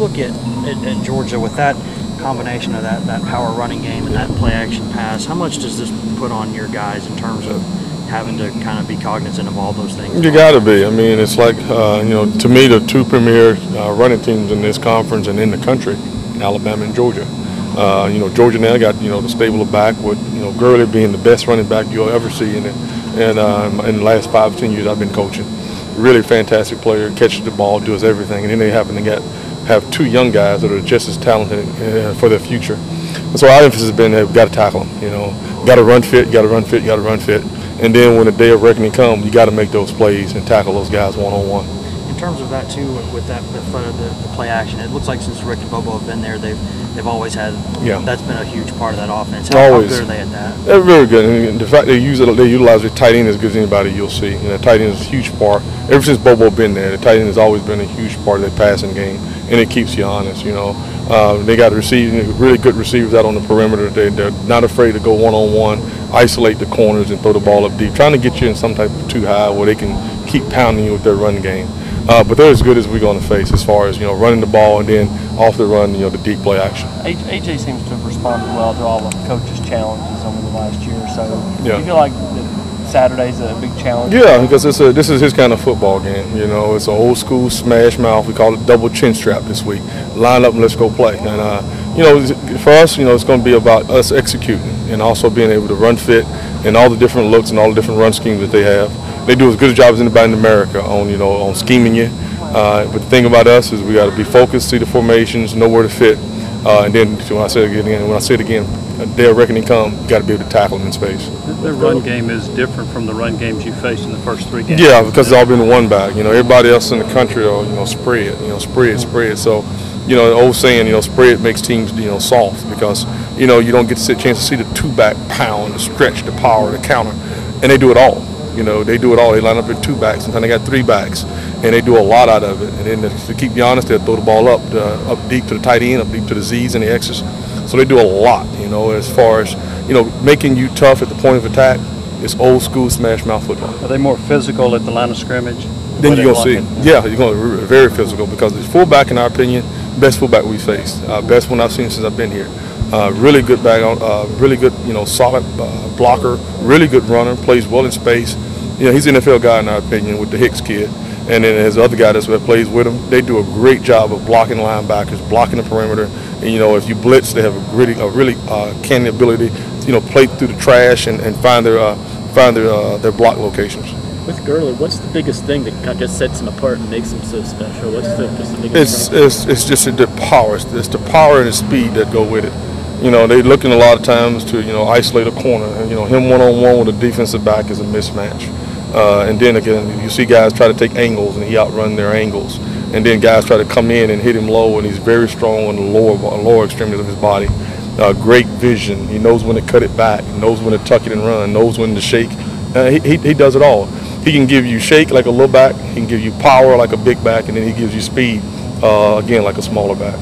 look at Georgia with that combination of that power running game and that play action pass, how much does this put on your guys in terms of having to kind of be cognizant of all those things? You got to be. I mean, it's like, to me, the two premier running teams in this conference and in the country, Alabama and Georgia. Georgia now got, the stable of back with, Gurley being the best running back you'll ever see in the last 5 or 10 years I've been coaching. Really fantastic player, catches the ball, does everything, and then they happen to have 2 young guys that are just as talented for their future. And so our emphasis has been that we've got to tackle them, got to run fit, got to run fit, got to run fit. And then when the day of reckoning comes, you got to make those plays and tackle those guys one-on-one. In terms of that too, with the play action, it looks like since Rick and Bobo have been there, they've always had. Yeah. That's been a huge part of that offense. How good are they at that? They're very good. And the fact they utilize the tight end as good as anybody you'll see. Tight end is a huge part. Ever since Bobo been there, the tight end has always been a huge part of their passing game, and it keeps you honest. They got really good receivers out on the perimeter. They're not afraid to go one-on-one, isolate the corners, and throw the ball up deep, trying to get you in some type of too high where they can keep pounding you with their run game. But they're as good as we're going to face as far as running the ball and then off the run, the deep play action. AJ seems to have responded well to all the coaches' challenges over the last year or so. Yeah. Do you feel like Saturday's a big challenge? Yeah, because this is his kind of football game. It's an old school smash mouth. We call it double chin strap this week. Line up and let's go play. And for us, it's going to be about us executing and also being able to run fit and all the different looks and all the different run schemes that they have. They do as good a job as anybody in America on scheming you. But the thing about us is we got to be focused, see the formations, know where to fit, and then when I say it again, a day of reckoning come, you got to be able to tackle them in space. The run game is different from the run games you faced in the first 3 games. Yeah, because it's all been one back. Everybody else in the country are spread. Spread. So, the old saying, spread makes teams soft because you don't get a chance to see the 2-back pound, the stretch, the power, the counter, and they do it all. They do it all. They line up in 2 backs. Sometimes they got 3 backs, and they do a lot out of it. And then to keep you honest, they'll throw the ball up deep to the tight end, up deep to the Z's and the X's. So they do a lot, as far as, making you tough at the point of attack. It's old school smash mouth football. Are they more physical at the line of scrimmage? Then you're going to see. Yeah, you're going to be very physical because the fullback, in our opinion, best fullback we faced. Best one I've seen since I've been here. Really good back, really good, solid blocker, really good runner, plays well in space. He's an NFL guy in our opinion with the Hicks kid. And then there's other guy that plays with him. They do a great job of blocking linebackers, blocking the perimeter. And, if you blitz, they have a really canny ability to, play through the trash and find their block locations. With Gurley, what's the biggest thing that kind of just sets him apart and makes him so special? What's just the biggest thing? It's just the power. It's the power and the speed that go with it. They're looking a lot of times to, isolate a corner. Him one-on-one with a defensive back is a mismatch. And then again, you see guys try to take angles and he outrun their angles. And then guys try to come in and hit him low, and he's very strong on the lower extremities of his body. Great vision. He knows when to cut it back, knows when to tuck it and run, knows when to shake. He does it all. He can give you shake like a little back, he can give you power like a big back, and then he gives you speed, again, like a smaller back.